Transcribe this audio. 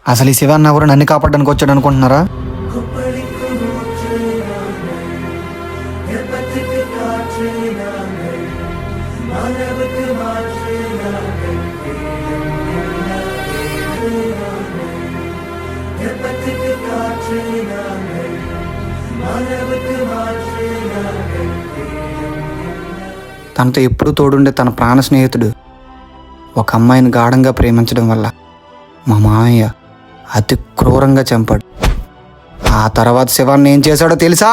అసలు ఈ శివాన్న ఎవరు నన్ను కాపాడడానికి వచ్చాడు అనుకుంటున్నారా? తనతో ఎప్పుడూ తోడుండే తన ప్రాణ స్నేహితుడు ఒక అమ్మాయిని గాఢంగా ప్రేమించడం వల్ల మా మామయ్య అతి క్రూరంగా చంపాడు. ఆ తర్వాత శివాన్ని ఏం చేశాడో తెలుసా?